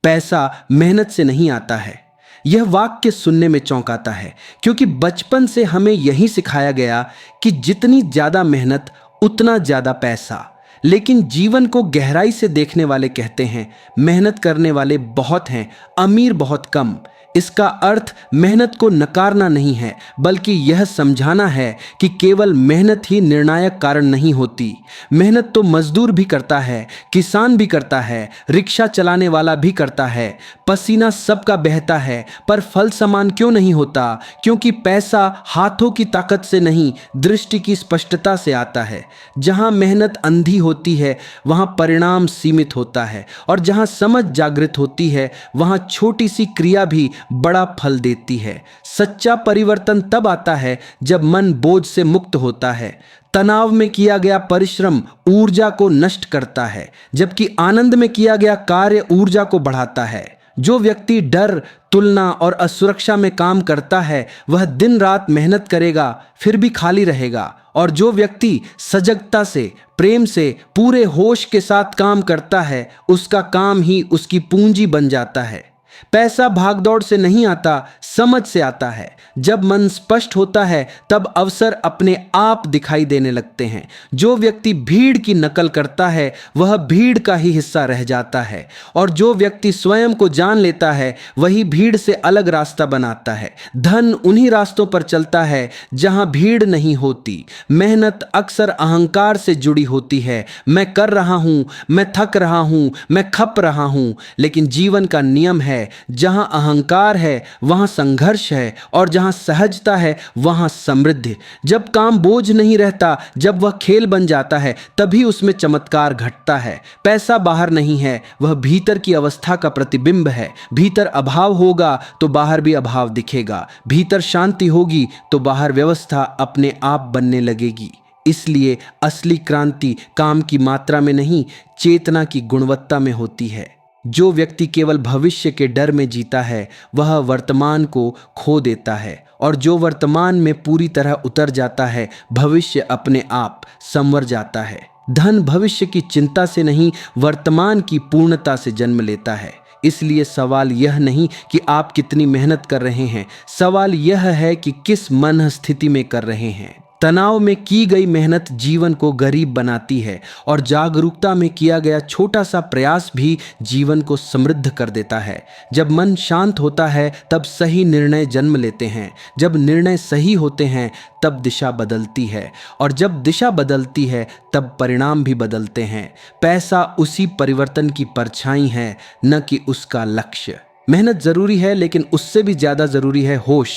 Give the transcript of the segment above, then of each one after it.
पैसा मेहनत से नहीं आता है। यह वाक्य सुनने में चौंकाता है, क्योंकि बचपन से हमें यही सिखाया गया कि जितनी ज्यादा मेहनत उतना ज्यादा पैसा। लेकिन जीवन को गहराई से देखने वाले कहते हैं मेहनत करने वाले बहुत हैं, अमीर बहुत कम। इसका अर्थ मेहनत को नकारना नहीं है, बल्कि यह समझाना है कि केवल मेहनत ही निर्णायक कारण नहीं होती। मेहनत तो मजदूर भी करता है, किसान भी करता है, रिक्शा चलाने वाला भी करता है। पसीना सबका बहता है, पर फल समान क्यों नहीं होता? क्योंकि पैसा हाथों की ताकत से नहीं, दृष्टि की स्पष्टता से आता है। जहां मेहनत अंधी होती है वहां परिणाम सीमित होता है, और जहां समझ जागृत होती है वहां छोटी सी क्रिया भी बड़ा फल देती है। सच्चा परिवर्तन तब आता है जब मन बोझ से मुक्त होता है। तनाव में किया गया परिश्रम ऊर्जा को नष्ट करता है, जबकि आनंद में किया गया कार्य ऊर्जा को बढ़ाता है। जो व्यक्ति डर, तुलना और असुरक्षा में काम करता है वह दिन रात मेहनत करेगा फिर भी खाली रहेगा, और जो व्यक्ति सजगता से, प्रेम से, पूरे होश के साथ काम करता है उसका काम ही उसकी पूंजी बन जाता है। पैसा भागदौड़ से नहीं आता, समझ से आता है। जब मन स्पष्ट होता है तब अवसर अपने आप दिखाई देने लगते हैं। जो व्यक्ति भीड़ की नकल करता है वह भीड़ का ही हिस्सा रह जाता है, और जो व्यक्ति स्वयं को जान लेता है वही भीड़ से अलग रास्ता बनाता है। धन उन्हीं रास्तों पर चलता है जहां भीड़ नहीं होती। मेहनत अक्सर अहंकार से जुड़ी होती है। मैं कर रहा हूं, मैं थक रहा हूं, मैं खप रहा हूं। लेकिन जीवन का नियम है, जहां अहंकार है वहां संघर्ष है, और जहां सहजता है वहां समृद्धि। जब काम बोझ नहीं रहता, जब वह खेल बन जाता है, तभी उसमें चमत्कार घटता है। पैसा बाहर नहीं है, वह भीतर की अवस्था का प्रतिबिंब है। भीतर अभाव होगा तो बाहर भी अभाव दिखेगा। भीतर शांति होगी तो बाहर व्यवस्था अपने आप बनने लगेगी। इसलिए असली क्रांति काम की मात्रा में नहीं, चेतना की गुणवत्ता में होती है। जो व्यक्ति केवल भविष्य के डर में जीता है वह वर्तमान को खो देता है, और जो वर्तमान में पूरी तरह उतर जाता है भविष्य अपने आप संवर जाता है। धन भविष्य की चिंता से नहीं, वर्तमान की पूर्णता से जन्म लेता है। इसलिए सवाल यह नहीं कि आप कितनी मेहनत कर रहे हैं, सवाल यह है कि किस मन स्थिति में कर रहे हैं। तनाव में की गई मेहनत जीवन को गरीब बनाती है, और जागरूकता में किया गया छोटा सा प्रयास भी जीवन को समृद्ध कर देता है। जब मन शांत होता है तब सही निर्णय जन्म लेते हैं। जब निर्णय सही होते हैं तब दिशा बदलती है, और जब दिशा बदलती है तब परिणाम भी बदलते हैं। पैसा उसी परिवर्तन की परछाई है, न कि उसका लक्ष्य। मेहनत जरूरी है, लेकिन उससे भी ज्यादा जरूरी है होश।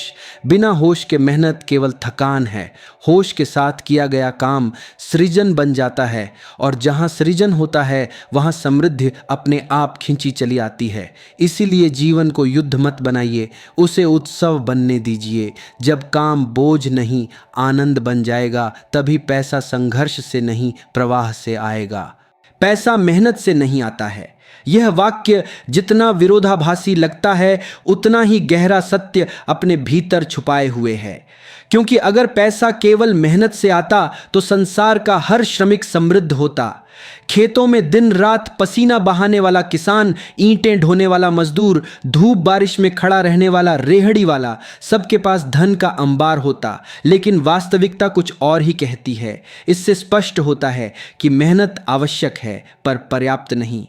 बिना होश के मेहनत केवल थकान है। होश के साथ किया गया काम सृजन बन जाता है, और जहां सृजन होता है वहां समृद्धि अपने आप खिंची चली आती है। इसीलिए जीवन को युद्ध मत बनाइए, उसे उत्सव बनने दीजिए। जब काम बोझ नहीं आनंद बन जाएगा, तभी पैसा संघर्ष से नहीं प्रवाह से आएगा। पैसा मेहनत से नहीं आता है। यह वाक्य जितना विरोधाभासी लगता है उतना ही गहरा सत्य अपने भीतर छुपाए हुए है। क्योंकि अगर पैसा केवल मेहनत से आता तो संसार का हर श्रमिक समृद्ध होता। खेतों में दिन रात पसीना बहाने वाला किसान, ईंटें ढोने वाला मजदूर, धूप बारिश में खड़ा रहने वाला रेहड़ी वाला, सबके पास धन का अंबार होता। लेकिन वास्तविकता कुछ और ही कहती है। इससे स्पष्ट होता है कि मेहनत आवश्यक है पर पर्याप्त नहीं।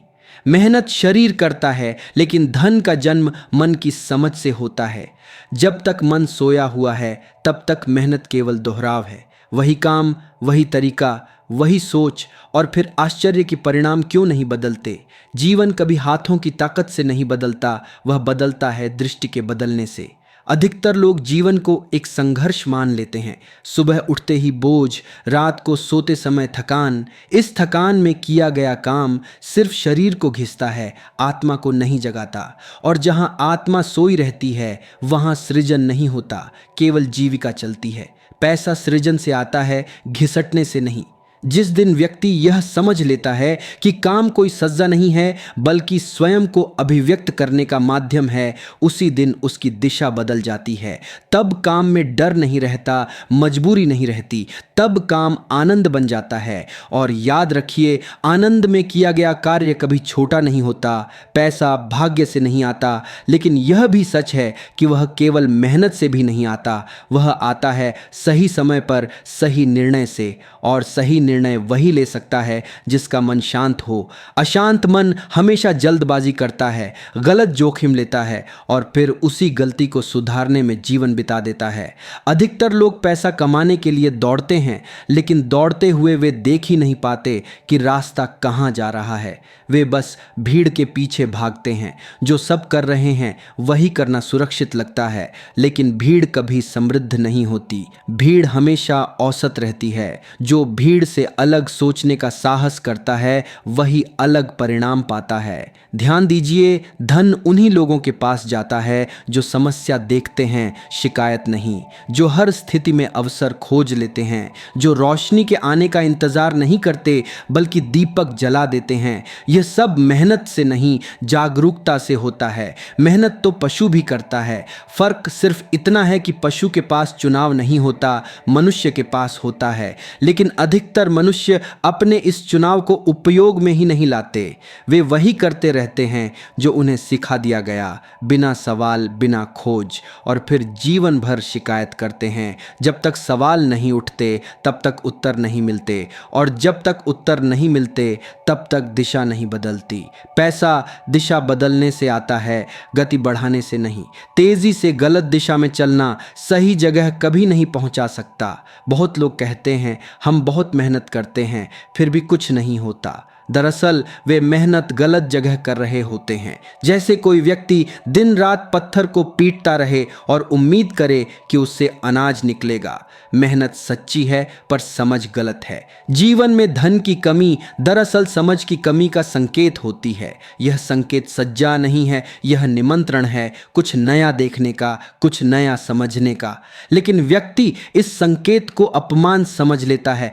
मेहनत शरीर करता है, लेकिन धन का जन्म मन की समझ से होता है। जब तक मन सोया हुआ है तब तक मेहनत केवल दोहराव है। वही काम, वही तरीका, वही सोच, और फिर आश्चर्य की परिणाम क्यों नहीं बदलते। जीवन कभी हाथों की ताकत से नहीं बदलता, वह बदलता है दृष्टि के बदलने से। अधिकतर लोग जीवन को एक संघर्ष मान लेते हैं। सुबह उठते ही बोझ, रात को सोते समय थकान। इस थकान में किया गया काम सिर्फ शरीर को घिसता है, आत्मा को नहीं जगाता। और जहां आत्मा सोई रहती है वहां सृजन नहीं होता, केवल जीविका चलती है। पैसा सृजन से आता है, घिसटने से नहीं। जिस दिन व्यक्ति यह समझ लेता है कि काम कोई सज्जा नहीं है बल्कि स्वयं को अभिव्यक्त करने का माध्यम है, उसी दिन उसकी दिशा बदल जाती है। तब काम में डर नहीं रहता, मजबूरी नहीं रहती, तब काम आनंद बन जाता है। और याद रखिए, आनंद में किया गया कार्य कभी छोटा नहीं होता। पैसा भाग्य से नहीं आता, लेकिन यह भी सच है कि वह केवल मेहनत से भी नहीं आता। वह आता है सही समय पर सही निर्णय से, और सही निर्णय वही ले सकता है जिसका मन शांत हो। अशांत मन हमेशा जल्दबाजी करता है, गलत जोखिम लेता है और फिर उसी गलती को सुधारने में जीवन बिता देता है। अधिकतर लोग पैसा कमाने के लिए दौड़ते हैं, लेकिन दौड़ते हुए वे देख ही नहीं पाते कि रास्ता कहाँ जा रहा है। वे बस भीड़ के पीछे भागते हैं। जो सब कर रहे हैं वही करना सुरक्षित लगता है, लेकिन भीड़ कभी समृद्ध नहीं होती। भीड़ हमेशा औसत रहती है। जो भीड़ से अलग सोचने का साहस करता है वही अलग परिणाम पाता है। ध्यान दीजिए, धन उन्हीं लोगों के पास जाता है जो समस्या देखते हैं, शिकायत नहीं, जो हर स्थिति में अवसर खोज लेते हैं, जो रोशनी के आने का इंतजार नहीं करते बल्कि दीपक जला देते हैं। यह सब मेहनत से नहीं, जागरूकता से होता है। मेहनत तो पशु भी करता है। फर्क सिर्फ इतना है कि पशु के पास चुनाव नहीं होता, मनुष्य के पास होता है। लेकिन अधिकतर मनुष्य अपने इस चुनाव को उपयोग में ही नहीं लाते। वे वही करते रहते हैं जो उन्हें सिखा दिया गया, बिना सवाल, बिना खोज, और फिर जीवन भर शिकायत करते हैं। जब तक सवाल नहीं उठते तब तक उत्तर नहीं मिलते, और जब तक उत्तर नहीं मिलते तब तक दिशा नहीं बदलती। पैसा दिशा बदलने से आता है, गति बढ़ाने से नहीं। तेजी से गलत दिशा में चलना सही जगह कभी नहीं पहुंचा सकता। बहुत लोग कहते हैं हम बहुत मेहनत करते हैं फिर भी कुछ नहीं होता। दरअसल वे मेहनत गलत जगह कर रहे होते हैं। जैसे कोई व्यक्ति दिन रात पत्थर को पीटता रहे और उम्मीद करे कि उससे अनाज निकलेगा। मेहनत सच्ची है पर समझ गलत है। जीवन में धन की कमी दरअसल समझ की कमी का संकेत होती है। यह संकेत सज्जा नहीं है, यह निमंत्रण है कुछ नया देखने का, कुछ नया समझने का। लेकिन व्यक्ति इस संकेत को अपमान समझ लेता है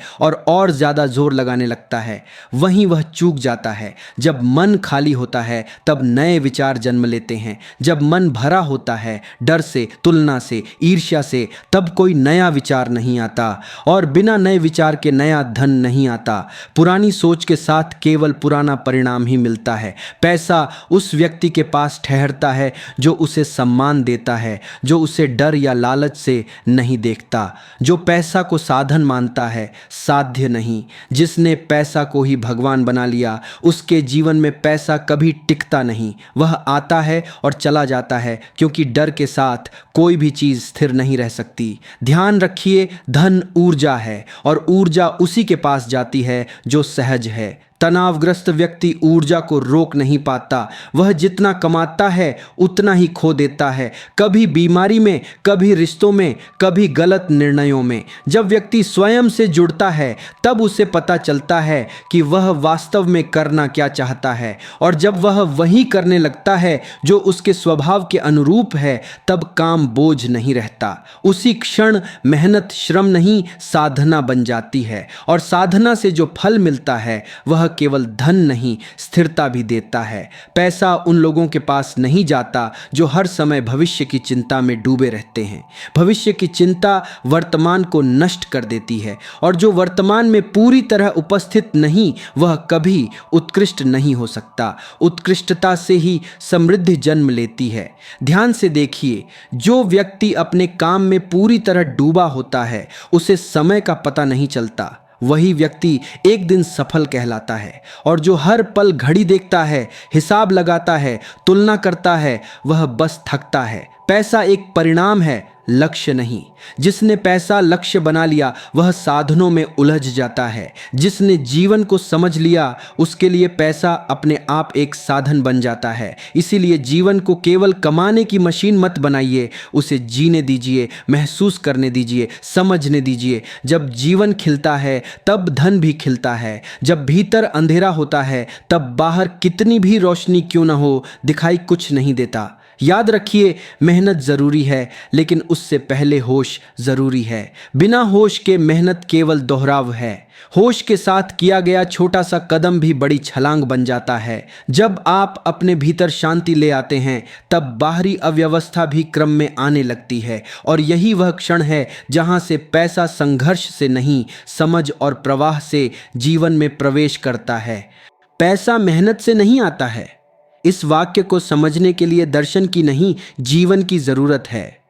और ज्यादा जोर लगाने लगता है। वहीं वह चूक जाता है। जब मन खाली होता है तब नए विचार जन्म लेते हैं। जब मन भरा होता है डर से, तुलना से, ईर्ष्या से, तब कोई नया विचार नहीं आता, और बिना नए विचार के नया धन नहीं आता। पुरानी सोच के साथ केवल पुराना परिणाम ही मिलता है। पैसा उस व्यक्ति के पास ठहरता है जो उसे सम्मान देता है, जो उसे डर या लालच से नहीं देखता, जो पैसा को साधन मानता है, साध्य नहीं। जिसने पैसा को ही भगवान बना लिया उसके जीवन में पैसा कभी टिकता नहीं। वह आता है और चला जाता है, क्योंकि डर के साथ कोई भी चीज स्थिर नहीं रह सकती। ध्यान रखिए, धन ऊर्जा है और ऊर्जा उसी के पास जाती है जो सहज है। तनावग्रस्त व्यक्ति ऊर्जा को रोक नहीं पाता। वह जितना कमाता है उतना ही खो देता है, कभी बीमारी में, कभी रिश्तों में, कभी गलत निर्णयों में। जब व्यक्ति स्वयं से जुड़ता है तब उसे पता चलता है कि वह वास्तव में करना क्या चाहता है, और जब वह वही करने लगता है जो उसके स्वभाव के अनुरूप है तब काम बोझ नहीं रहता। उसी क्षण मेहनत श्रम नहीं, साधना बन जाती है, और साधना से जो फल मिलता है वह केवल धन नहीं, स्थिरता भी देता है। पैसा उन लोगों के पास नहीं जाता जो हर समय भविष्य की चिंता में डूबे रहते हैं। भविष्य की चिंता वर्तमान को नष्ट कर देती है, और जो वर्तमान में पूरी तरह उपस्थित नहीं वह कभी उत्कृष्ट नहीं हो सकता। उत्कृष्टता से ही समृद्धि जन्म लेती है। ध्यान से देखिए, जो व्यक्ति अपने काम में पूरी तरह डूबा होता है उसे समय का पता नहीं चलता। वही व्यक्ति एक दिन सफल कहलाता है, और जो हर पल घड़ी देखता है, हिसाब लगाता है, तुलना करता है, वह बस थकता है। पैसा एक परिणाम है, लक्ष्य नहीं। जिसने पैसा लक्ष्य बना लिया वह साधनों में उलझ जाता है। जिसने जीवन को समझ लिया उसके लिए पैसा अपने आप एक साधन बन जाता है। इसीलिए जीवन को केवल कमाने की मशीन मत बनाइए, उसे जीने दीजिए, महसूस करने दीजिए, समझने दीजिए। जब जीवन खिलता है तब धन भी खिलता है। जब भीतर अंधेरा होता है तब बाहर कितनी भी रोशनी क्यों न हो दिखाई कुछ नहीं देता। याद रखिए, मेहनत ज़रूरी है, लेकिन उससे पहले होश ज़रूरी है। बिना होश के मेहनत केवल दोहराव है। होश के साथ किया गया छोटा सा कदम भी बड़ी छलांग बन जाता है। जब आप अपने भीतर शांति ले आते हैं, तब बाहरी अव्यवस्था भी क्रम में आने लगती है। और यही वह क्षण है जहां से पैसा संघर्ष से नहीं, समझ और प्रवाह से जीवन में प्रवेश करता है। पैसा मेहनत से नहीं आता है। इस वाक्य को समझने के लिए दर्शन की नहीं, जीवन की जरूरत है।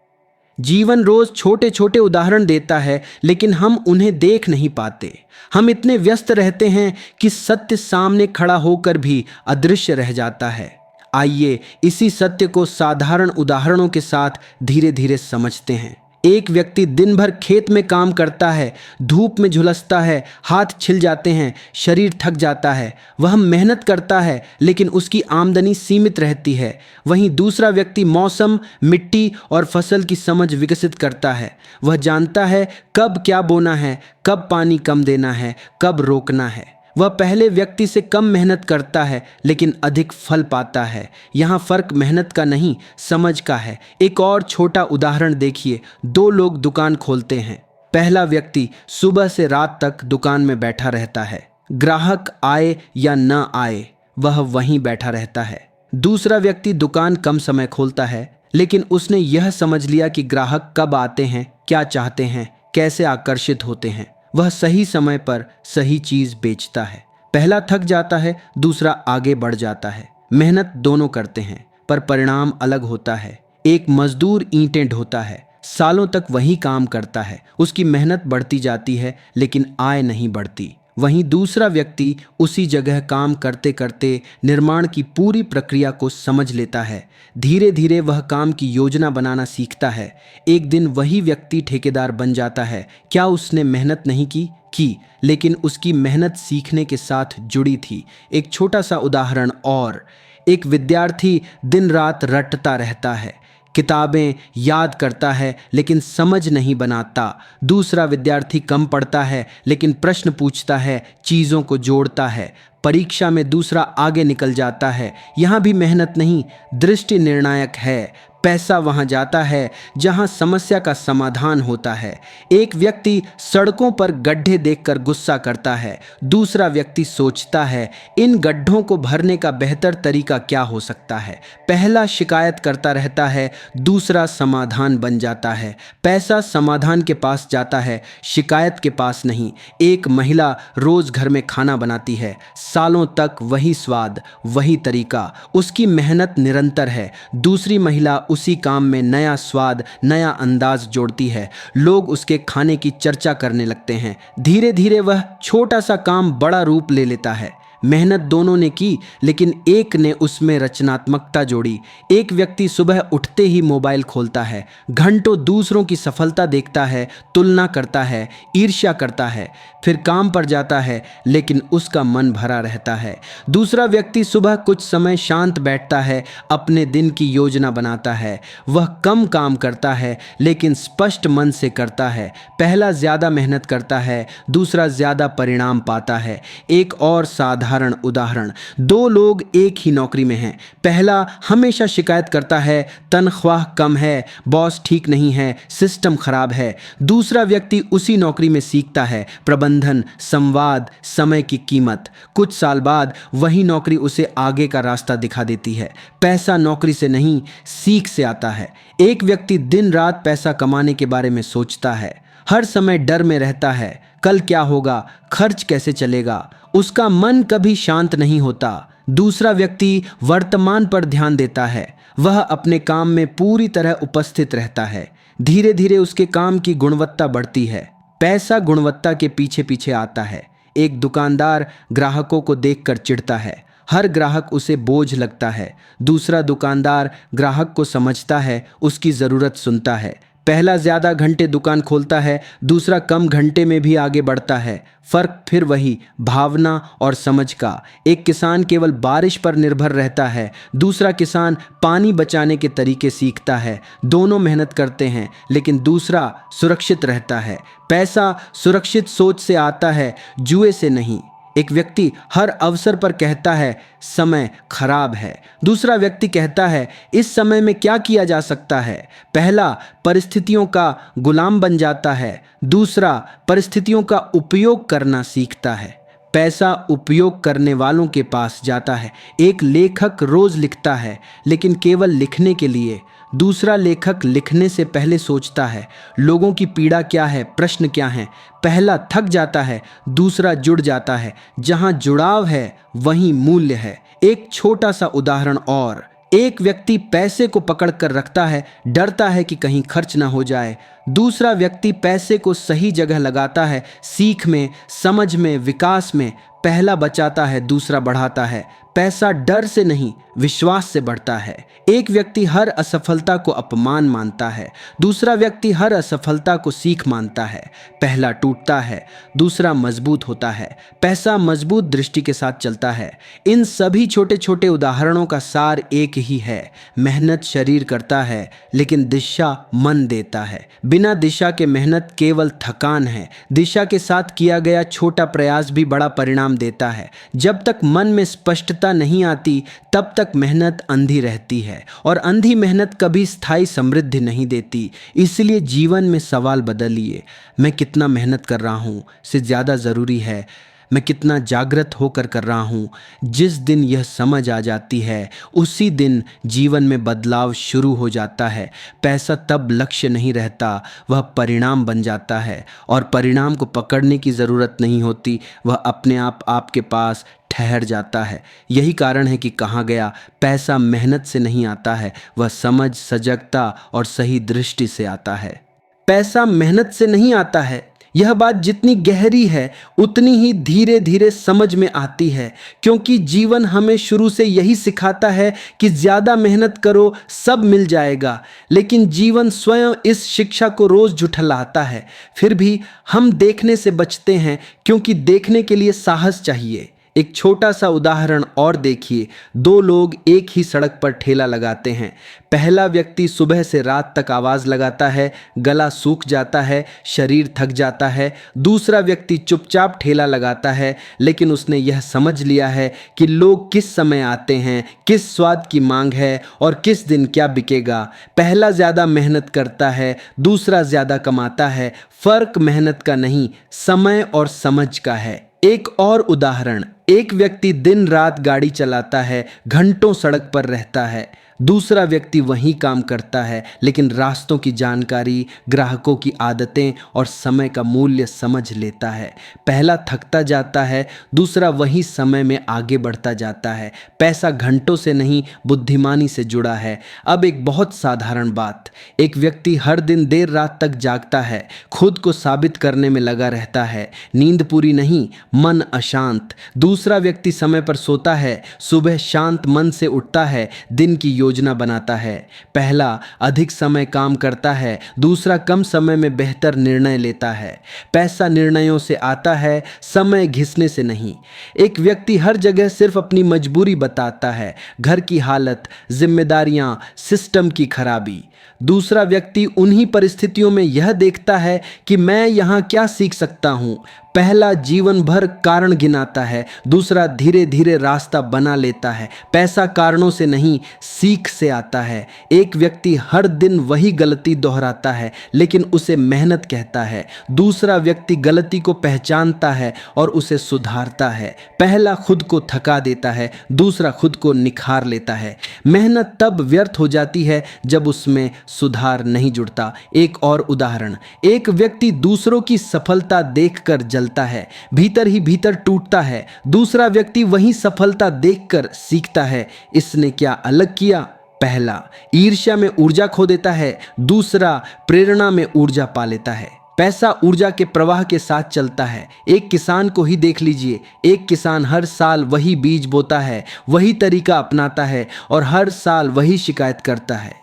जीवन रोज छोटे छोटे उदाहरण देता है, लेकिन हम उन्हें देख नहीं पाते। हम इतने व्यस्त रहते हैं कि सत्य सामने खड़ा होकर भी अदृश्य रह जाता है। आइए इसी सत्य को साधारण उदाहरणों के साथ धीरे धीरे समझते हैं। एक व्यक्ति दिन भर खेत में काम करता है, धूप में झुलसता है, हाथ छिल जाते हैं, शरीर थक जाता है। वह मेहनत करता है, लेकिन उसकी आमदनी सीमित रहती है। वहीं दूसरा व्यक्ति मौसम, मिट्टी और फसल की समझ विकसित करता है। वह जानता है कब क्या बोना है, कब पानी कम देना है, कब रोकना है। वह पहले व्यक्ति से कम मेहनत करता है, लेकिन अधिक फल पाता है। यहाँ फर्क मेहनत का नहीं, समझ का है। एक और छोटा उदाहरण देखिए। दो लोग दुकान खोलते हैं। पहला व्यक्ति सुबह से रात तक दुकान में बैठा रहता है। ग्राहक आए या न आए, वह वहीं बैठा रहता है। दूसरा व्यक्ति दुकान कम समय खोलता है, लेकिन उसने यह समझ लिया कि ग्राहक कब आते हैं, क्या चाहते हैं, कैसे आकर्षित होते हैं। वह सही समय पर सही चीज बेचता है। पहला थक जाता है, दूसरा आगे बढ़ जाता है। मेहनत दोनों करते हैं, पर परिणाम अलग होता है। एक मजदूर ईंटें ढोता है, सालों तक वही काम करता है। उसकी मेहनत बढ़ती जाती है, लेकिन आय नहीं बढ़ती। वहीं दूसरा व्यक्ति उसी जगह काम करते करते निर्माण की पूरी प्रक्रिया को समझ लेता है। धीरे धीरे वह काम की योजना बनाना सीखता है। एक दिन वही व्यक्ति ठेकेदार बन जाता है। क्या उसने मेहनत नहीं की, लेकिन उसकी मेहनत सीखने के साथ जुड़ी थी। एक छोटा सा उदाहरण और। एक विद्यार्थी दिन रात रटता रहता है, किताबें याद करता है, लेकिन समझ नहीं बनाता। दूसरा विद्यार्थी कम पढ़ता है, लेकिन प्रश्न पूछता है, चीज़ों को जोड़ता है। परीक्षा में दूसरा आगे निकल जाता है। यहाँ भी मेहनत नहीं, दृष्टि निर्णायक है। पैसा वहाँ जाता है जहाँ समस्या का समाधान होता है। एक व्यक्ति सड़कों पर गड्ढे देखकर गुस्सा करता है। दूसरा व्यक्ति सोचता है, इन गड्ढों को भरने का बेहतर तरीका क्या हो सकता है। पहला शिकायत करता रहता है, दूसरा समाधान बन जाता है। पैसा समाधान के पास जाता है, शिकायत के पास नहीं। एक महिला रोज घर में खाना बनाती है, सालों तक वही स्वाद, वही तरीका। उसकी मेहनत निरंतर है। दूसरी महिला उसी काम में नया स्वाद, नया अंदाज जोड़ती है। लोग उसके खाने की चर्चा करने लगते हैं। धीरे धीरे वह छोटा सा काम बड़ा रूप ले लेता है। मेहनत दोनों ने की, लेकिन एक ने उसमें रचनात्मकता जोड़ी। एक व्यक्ति सुबह उठते ही मोबाइल खोलता है, घंटों दूसरों की सफलता देखता है, तुलना करता है, ईर्ष्या करता है, फिर काम पर जाता है, लेकिन उसका मन भरा रहता है। दूसरा व्यक्ति सुबह कुछ समय शांत बैठता है, अपने दिन की योजना बनाता है। वह कम काम करता है, लेकिन स्पष्ट मन से करता है। पहला ज्यादा मेहनत करता है, दूसरा ज्यादा परिणाम पाता है। एक और साधारण उदाहरण। दो लोग एक ही नौकरी में हैं। पहला हमेशा शिकायत करता है, तनख्वाह कम है, बॉस ठीक नहीं है, सिस्टम खराब है। दूसरा व्यक्ति उसी नौकरी में सीखता है, प्रबंधन, संवाद, समय की कीमत। कुछ साल बाद वही नौकरी उसे आगे का रास्ता दिखा देती है। पैसा नौकरी से नहीं, सीख से आता है। एक व्यक्ति दिन रात पैसा कमाने के बारे में सोचता है, हर समय डर में रहता है, कल क्या होगा, खर्च कैसे चलेगा। उसका मन कभी शांत नहीं होता। दूसरा व्यक्ति वर्तमान पर ध्यान देता है, वह अपने काम में पूरी तरह उपस्थित रहता है। धीरे धीरे उसके काम की गुणवत्ता बढ़ती है। पैसा गुणवत्ता के पीछे पीछे आता है। एक दुकानदार ग्राहकों को देखकर चिढ़ता है, हर ग्राहक उसे बोझ लगता है। दूसरा दुकानदार ग्राहक को समझता है, उसकी ज़रूरत सुनता है। पहला ज़्यादा घंटे दुकान खोलता है, दूसरा कम घंटे में भी आगे बढ़ता है। फ़र्क फिर वही, भावना और समझ का। एक किसान केवल बारिश पर निर्भर रहता है, दूसरा किसान पानी बचाने के तरीके सीखता है। दोनों मेहनत करते हैं, लेकिन दूसरा सुरक्षित रहता है। पैसा सुरक्षित सोच से आता है, जुए से नहीं। एक व्यक्ति हर अवसर पर कहता है समय खराब है। दूसरा व्यक्ति कहता है इस समय में क्या किया जा सकता है। पहला परिस्थितियों का गुलाम बन जाता है, दूसरा परिस्थितियों का उपयोग करना सीखता है। पैसा उपयोग करने वालों के पास जाता है। एक लेखक रोज लिखता है, लेकिन केवल लिखने के लिए। दूसरा लेखक लिखने से पहले सोचता है लोगों की पीड़ा क्या है, प्रश्न क्या है। पहला थक जाता है, दूसरा जुड़ जाता है। जहां जुड़ाव है वहीं मूल्य है। एक छोटा सा उदाहरण और, एक व्यक्ति पैसे को पकड़ कर रखता है, डरता है कि कहीं खर्च ना हो जाए। दूसरा व्यक्ति पैसे को सही जगह लगाता है, सीख में, समझ में, विकास में। पहला बचाता है, दूसरा बढ़ाता है। पैसा डर से नहीं, विश्वास से बढ़ता है। एक व्यक्ति हर असफलता को अपमान मानता है, दूसरा व्यक्ति हर असफलता को सीख मानता है। पहला टूटता है, दूसरा मजबूत होता है। पैसा मजबूत दृष्टि के साथ चलता है। इन सभी छोटे छोटे उदाहरणों का सार एक ही है। मेहनत शरीर करता है, लेकिन दिशा मन देता है। बिना दिशा के मेहनत केवल थकान है। दिशा के साथ किया गया छोटा प्रयास भी बड़ा परिणाम देता है। जब तक मन में स्पष्टता नहीं आती, तब तक मेहनत अंधी रहती है, और अंधी मेहनत कभी स्थायी समृद्धि नहीं देती। इसलिए जीवन में सवाल बदलिए। मैं कितना मेहनत कर रहा हूँ से ज़्यादा ज़रूरी है मैं कितना जागृत होकर कर रहा हूँ। जिस दिन यह समझ आ जाती है, उसी दिन जीवन में बदलाव शुरू हो जाता है। पैसा तब लक्ष्य नहीं रहता, वह परिणाम बन जाता है, और परिणाम को पकड़ने की ज़रूरत नहीं होती, वह अपने आप आपके पास ठहर जाता है। यही कारण है कि कहा गया, पैसा मेहनत से नहीं आता है, वह समझ, सजगता और सही दृष्टि से आता है। पैसा मेहनत से नहीं आता है, यह बात जितनी गहरी है उतनी ही धीरे धीरे समझ में आती है, क्योंकि जीवन हमें शुरू से यही सिखाता है कि ज़्यादा मेहनत करो, सब मिल जाएगा। लेकिन जीवन स्वयं इस शिक्षा को रोज़ झुठलाता है। फिर भी हम देखने से बचते हैं, क्योंकि देखने के लिए साहस चाहिए। एक छोटा सा उदाहरण और देखिए। दो लोग एक ही सड़क पर ठेला लगाते हैं। पहला व्यक्ति सुबह से रात तक आवाज़ लगाता है, गला सूख जाता है, शरीर थक जाता है। दूसरा व्यक्ति चुपचाप ठेला लगाता है, लेकिन उसने यह समझ लिया है कि लोग किस समय आते हैं, किस स्वाद की मांग है और किस दिन क्या बिकेगा। पहला ज़्यादा मेहनत करता है, दूसरा ज़्यादा कमाता है। फर्क मेहनत का नहीं, समय और समझ का है। एक और उदाहरण, एक व्यक्ति दिन रात गाड़ी चलाता है, घंटों सड़क पर रहता है। दूसरा व्यक्ति वही काम करता है, लेकिन रास्तों की जानकारी, ग्राहकों की आदतें और समय का मूल्य समझ लेता है। पहला थकता जाता है, दूसरा वही समय में आगे बढ़ता जाता है। पैसा घंटों से नहीं, बुद्धिमानी से जुड़ा है। अब एक बहुत साधारण बात, एक व्यक्ति हर दिन देर रात तक जागता है, खुद को साबित करने में लगा रहता है। नींद पूरी नहीं, मन अशांत। दूसरा व्यक्ति समय पर सोता है, सुबह शांत मन से उठता है, दिन की योजना बनाता है। पहला अधिक समय काम करता है, दूसरा कम समय में बेहतर निर्णय लेता है। पैसा निर्णयों से आता है, समय घिसने से नहीं। एक व्यक्ति हर जगह सिर्फ अपनी मजबूरी बताता है, घर की हालत, जिम्मेदारियां, सिस्टम की खराबी। दूसरा व्यक्ति उन्हीं परिस्थितियों में यह देखता है कि मैं यहाँ क्या सीख सकता हूँ। पहला जीवन भर कारण गिनाता है, दूसरा धीरे धीरे रास्ता बना लेता है। पैसा कारणों से नहीं, सीख से आता है। एक व्यक्ति हर दिन वही गलती दोहराता है, लेकिन उसे मेहनत कहता है। दूसरा व्यक्ति गलती को पहचानता है और उसे सुधारता है। पहला खुद को थका देता है, दूसरा खुद को निखार लेता है। मेहनत तब व्यर्थ हो जाती है जब उसमें सुधार नहीं जुड़ता। एक और उदाहरण, एक व्यक्ति दूसरों की सफलता देखकर जलता है, भीतर ही भीतर टूटता है। दूसरा व्यक्ति वही सफलता देखकर सीखता है, इसने क्या अलग किया। पहला ईर्ष्या में ऊर्जा खो देता है, दूसरा प्रेरणा में ऊर्जा पा लेता है। पैसा ऊर्जा के प्रवाह के साथ चलता है। एक किसान को ही देख लीजिए, एक किसान हर साल वही बीज बोता है, वही तरीका अपनाता है और हर साल वही शिकायत करता है।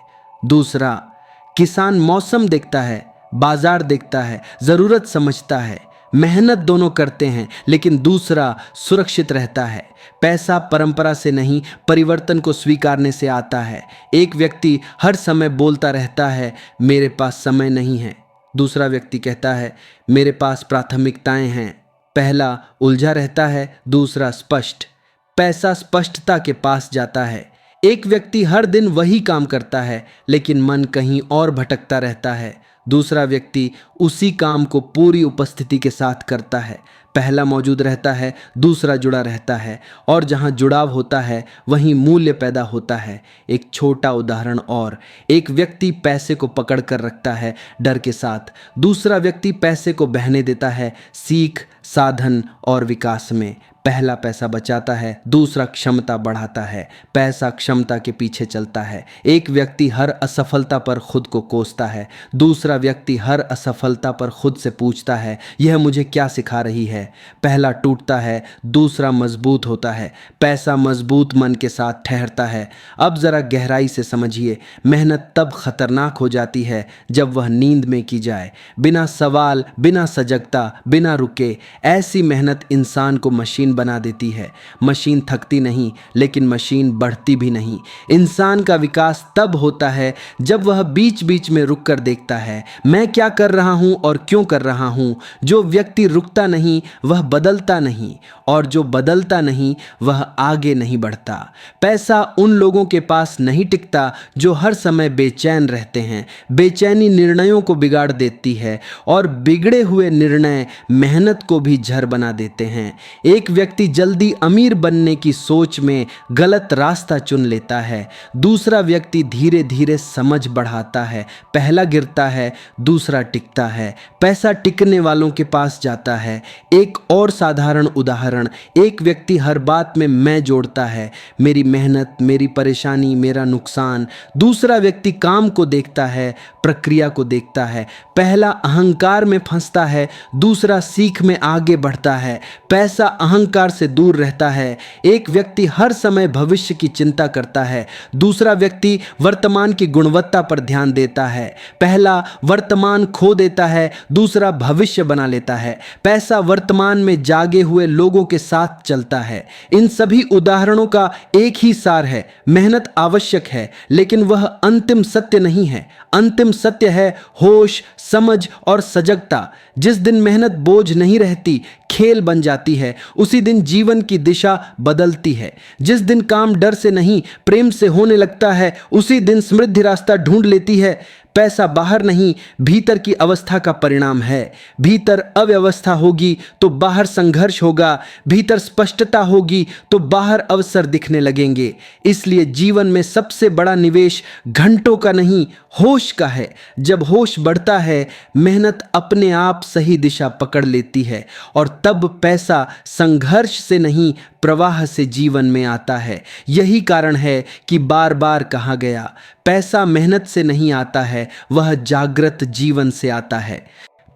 दूसरा किसान मौसम देखता है, बाजार देखता है, ज़रूरत समझता है, मेहनत दोनों करते हैं, लेकिन दूसरा सुरक्षित रहता है। पैसा परंपरा से नहीं, परिवर्तन को स्वीकारने से आता है। एक व्यक्ति हर समय बोलता रहता है, मेरे पास समय नहीं है। दूसरा व्यक्ति कहता है, मेरे पास प्राथमिकताएं हैं। पहला उलझा रहता है, दूसरा स्पष्ट। पैसा स्पष्टता के पास जाता है। एक व्यक्ति हर दिन वही काम करता है लेकिन मन कहीं और भटकता रहता है। दूसरा व्यक्ति उसी काम को पूरी उपस्थिति के साथ करता है। पहला मौजूद रहता है, दूसरा जुड़ा रहता है, और जहां जुड़ाव होता है वहीं मूल्य पैदा होता है। एक छोटा उदाहरण और, एक व्यक्ति पैसे को पकड़ कर रखता है डर के साथ, दूसरा व्यक्ति पैसे को बहने देता है सीख, साधन और विकास में। पहला पैसा बचाता है, दूसरा क्षमता बढ़ाता है। पैसा क्षमता के पीछे चलता है। एक व्यक्ति हर असफलता पर खुद को कोसता है, दूसरा व्यक्ति हर असफलता पर खुद से पूछता है, यह मुझे क्या सिखा रही है। पहला टूटता है, दूसरा मजबूत होता है। पैसा मजबूत मन के साथ ठहरता है। अब जरा गहराई से समझिए, मेहनत तब खतरनाक हो जाती है जब वह नींद में की जाए, बिना सवाल, बिना सजगता, बिना रुके। ऐसी मेहनत इंसान को मशीन बना देती है। मशीन थकती नहीं, लेकिन मशीन बढ़ती भी नहीं। इंसान का विकास तब होता है जब वह बीच बीच में रुक कर देखता है, मैं क्या कर रहा हूं और क्यों कर रहा हूं। जो व्यक्ति रुकता नहीं वह बदलता नहीं, और जो बदलता नहीं वह आगे नहीं बढ़ता। पैसा उन लोगों के पास नहीं टिकता जो हर समय बेचैन रहते हैं। बेचैनी निर्णयों को बिगाड़ देती है, और बिगड़े हुए निर्णय मेहनत को भी झर बना देते हैं। एक व्यक्ति जल्दी अमीर बनने की सोच में गलत रास्ता चुन लेता है, दूसरा व्यक्ति धीरे धीरे समझ बढ़ाता है। पहला गिरता है, दूसरा टिकता है। पैसा टिकने वालों के पास जाता है। एक और साधारण उदाहरण, एक व्यक्ति हर बात में मैं जोड़ता है, मेरी मेहनत, मेरी परेशानी, मेरा नुकसान। दूसरा व्यक्ति काम को देखता है, प्रक्रिया को देखता है। पहला अहंकार में फंसता है, दूसरा सीख में आगे बढ़ता है। पैसा अहंकार से दूर रहता है। एक व्यक्ति हर समय भविष्य की चिंता करता है, दूसरा व्यक्ति वर्तमान की गुणवत्ता पर ध्यान देता है। पहला वर्तमान खो देता है, दूसरा भविष्य बना लेता है। पैसा वर्तमान में जागे हुए लोगों के साथ चलता है। इन सभी उदाहरणों का एक ही सार है, मेहनत आवश्यक है, लेकिन वह अंतिम सत्य नहीं है। अंतिम सत्य है होश, समझ और सजगता। जिस दिन मेहनत बोझ नहीं रहती, खेल बन जाती है, उसी दिन जीवन की दिशा बदलती है। जिस दिन काम डर से नहीं, प्रेम से होने लगता है, उसी दिन समृद्धि रास्ता ढूंढ लेती है। पैसा बाहर नहीं, भीतर की अवस्था का परिणाम है। भीतर अव्यवस्था होगी तो बाहर संघर्ष होगा, भीतर स्पष्टता होगी तो बाहर अवसर दिखने लगेंगे। इसलिए जीवन में सबसे बड़ा निवेश घंटों का नहीं, होश का है। जब होश बढ़ता है, मेहनत अपने आप सही दिशा पकड़ लेती है, और तब पैसा संघर्ष से नहीं, प्रवाह से जीवन में आता है। यही कारण है कि बार बार कहा गया, पैसा मेहनत से नहीं आता है, वह जागृत जीवन से आता है।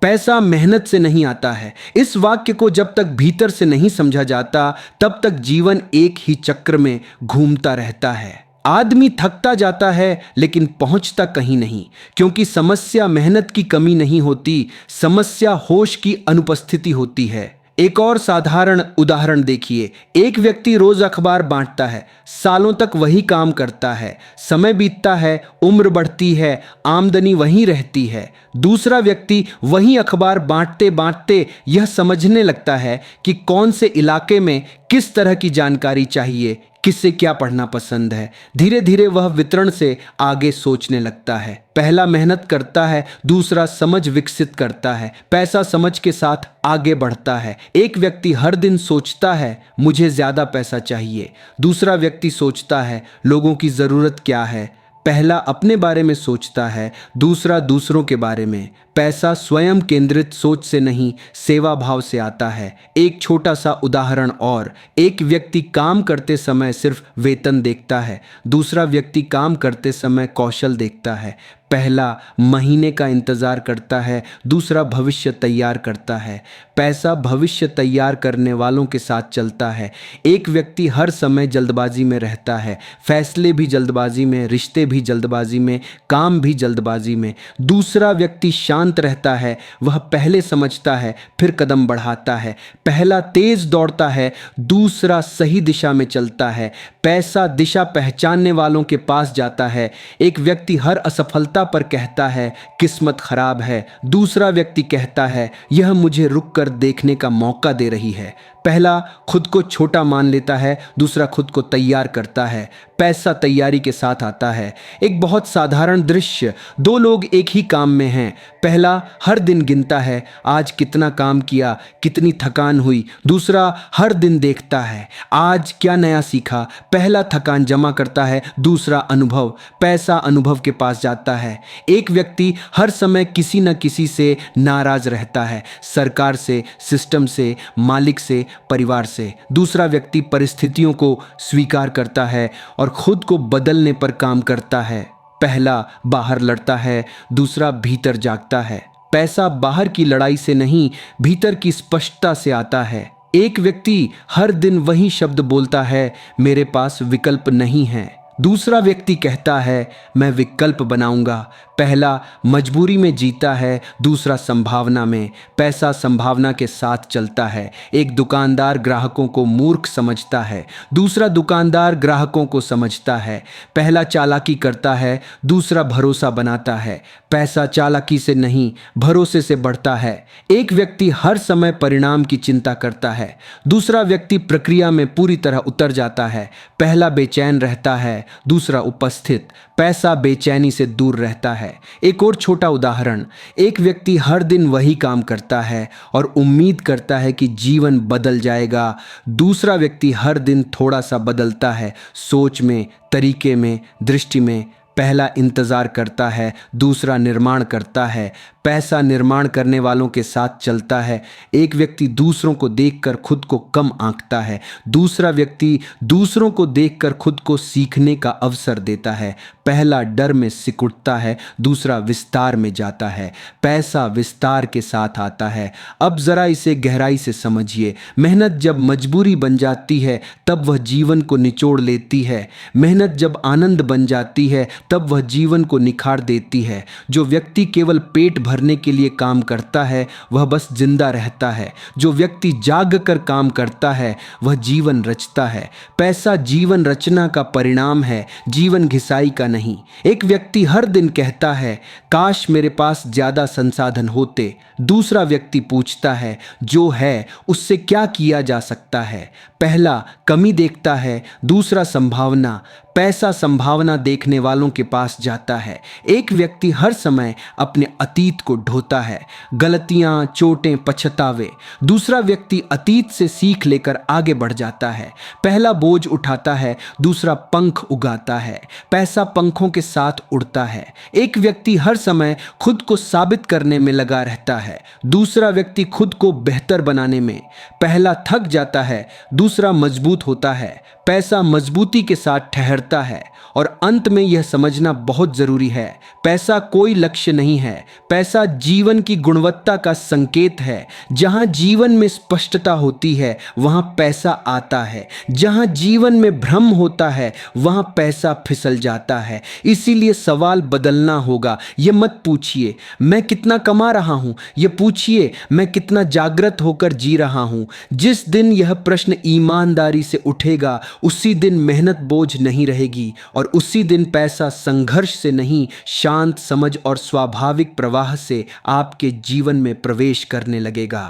पैसा मेहनत से नहीं आता है। इस वाक्य को जब तक भीतर से नहीं समझा जाता, तब तक जीवन एक ही चक्र में घूमता रहता है। आदमी थकता जाता है लेकिन पहुंचता कहीं नहीं, क्योंकि समस्या मेहनत की कमी नहीं होती, समस्या होश की अनुपस्थिति होती है। एक और साधारण उदाहरण देखिए, एक व्यक्ति रोज अखबार बांटता है, सालों तक वही काम करता है, समय बीतता है, उम्र बढ़ती है, आमदनी वहीं रहती है। दूसरा व्यक्ति वही अखबार बांटते बांटते यह समझने लगता है कि कौन से इलाके में किस तरह की जानकारी चाहिए, किससे क्या पढ़ना पसंद है। धीरे धीरे वह वितरण से आगे सोचने लगता है। पहला मेहनत करता है, दूसरा समझ विकसित करता है। पैसा समझ के साथ आगे बढ़ता है। एक व्यक्ति हर दिन सोचता है मुझे ज्यादा पैसा चाहिए, दूसरा व्यक्ति सोचता है लोगों की जरूरत क्या है। पहला अपने बारे में सोचता है, दूसरा दूसरों के बारे में। पैसा स्वयं केंद्रित सोच से नहीं, सेवा भाव से आता है। एक छोटा सा उदाहरण और, एक व्यक्ति काम करते समय सिर्फ वेतन देखता है, दूसरा व्यक्ति काम करते समय कौशल देखता है। पहला महीने का इंतजार करता है, दूसरा भविष्य तैयार करता है। पैसा भविष्य तैयार करने वालों के साथ चलता है। एक व्यक्ति हर समय जल्दबाजी में रहता है, फैसले भी जल्दबाजी में, रिश्ते भी जल्दबाजी में, काम भी जल्दबाजी में। दूसरा व्यक्ति शांत रहता है, वह पहले समझता है फिर कदम बढ़ाता है। पहला तेज दौड़ता है, दूसरा सही दिशा में चलता है। पैसा दिशा पहचानने वालों के पास जाता है। एक व्यक्ति हर असफलता सफलता पर कहता है किस्मत खराब है, दूसरा व्यक्ति कहता है यह मुझे रुक कर देखने का मौका दे रही है। पहला खुद को छोटा मान लेता है, दूसरा खुद को तैयार करता है। पैसा तैयारी के साथ आता है। एक बहुत साधारण दृश्य, दो लोग एक ही काम में हैं। पहला हर दिन गिनता है आज कितना काम किया, कितनी थकान हुई। दूसरा हर दिन देखता है आज क्या नया सीखा। पहला थकान जमा करता है, दूसरा अनुभव। पैसा अनुभव के पास जाता है। एक व्यक्ति हर समय किसी न किसी से नाराज रहता है, सरकार से, सिस्टम से, मालिक से, परिवार से। दूसरा व्यक्ति परिस्थितियों को स्वीकार करता है और खुद को बदलने पर काम करता है। पहला बाहर लड़ता है, दूसरा भीतर जागता है। पैसा बाहर की लड़ाई से नहीं, भीतर की स्पष्टता से आता है। एक व्यक्ति हर दिन वही शब्द बोलता है, मेरे पास विकल्प नहीं है। दूसरा व्यक्ति कहता है मैं विकल्प बनाऊंगा। पहला मजबूरी में जीता है, दूसरा संभावना में। पैसा संभावना के साथ चलता है। एक दुकानदार ग्राहकों को मूर्ख समझता है, दूसरा दुकानदार ग्राहकों को समझता है। पहला चालाकी करता है, दूसरा भरोसा बनाता है। पैसा चालाकी से नहीं, भरोसे से बढ़ता है। एक व्यक्ति हर समय परिणाम की चिंता करता है, दूसरा व्यक्ति प्रक्रिया में पूरी तरह उतर जाता है। पहला बेचैन रहता है, दूसरा उपस्थित। पैसा बेचैनी से दूर रहता है। एक और छोटा उदाहरण, एक व्यक्ति हर दिन वही काम करता है और उम्मीद करता है कि जीवन बदल जाएगा। दूसरा व्यक्ति हर दिन थोड़ा सा बदलता है, सोच में, तरीके में, दृष्टि में। पहला इंतजार करता है, दूसरा निर्माण करता है। पैसा निर्माण करने वालों के साथ चलता है। एक व्यक्ति दूसरों को देखकर खुद को कम आंकता है, दूसरा व्यक्ति दूसरों को देखकर खुद को सीखने का अवसर देता है। पहला डर में सिकुड़ता है, दूसरा विस्तार में जाता है। पैसा विस्तार के साथ आता है। अब जरा इसे गहराई से समझिए। मेहनत जब मजबूरी बन जाती है तब वह जीवन को निचोड़ लेती है। मेहनत जब आनंद बन जाती है तब वह जीवन को निखार देती है। जो व्यक्ति केवल पेट भरने के लिए काम करता है वह बस जिंदा रहता है। जो व्यक्ति जाग कर काम करता है वह जीवन रचता है। पैसा जीवन रचना का परिणाम है, जीवन घिसाई का नहीं। एक व्यक्ति हर दिन कहता है काश मेरे पास ज्यादा संसाधन होते। दूसरा व्यक्ति पूछता है जो है उससे क्या किया जा सकता है। पहला कमी देखता है, दूसरा संभावना। पैसा संभावना देखने वालों के पास जाता है। एक व्यक्ति हर समय अपने अतीत को ढोता है, गलतियां, चोटें, पछतावे। दूसरा व्यक्ति अतीत से सीख लेकर आगे बढ़ जाता है। पहला बोझ उठाता है, दूसरा पंख उगाता है। पैसा पंखों के साथ उड़ता है। एक व्यक्ति हर समय खुद को साबित करने में लगा रहता है, दूसरा व्यक्ति खुद को बेहतर बनाने में। पहला थक जाता है, दूसरा मजबूत होता है। पैसा मजबूती के साथ ठहरता है। और अंत में यह समझना बहुत जरूरी है, पैसा कोई लक्ष्य नहीं है, पैसा जीवन की गुणवत्ता का संकेत है। जहां जीवन में स्पष्टता होती है वहां पैसा आता है, जहां जीवन में भ्रम होता है वहां पैसा फिसल जाता है। इसीलिए सवाल बदलना होगा। ये मत पूछिए मैं कितना कमा रहा हूं, ये पूछिए मैं कितना जागृत होकर जी रहा हूं। जिस दिन यह प्रश्न ईमानदारी से उठेगा उसी दिन मेहनत बोझ नहीं रहेगी और उसी दिन पैसा संघर्ष से नहीं, शांत, समझ और स्वाभाविक प्रवाह से आपके जीवन में प्रवेश करने लगेगा।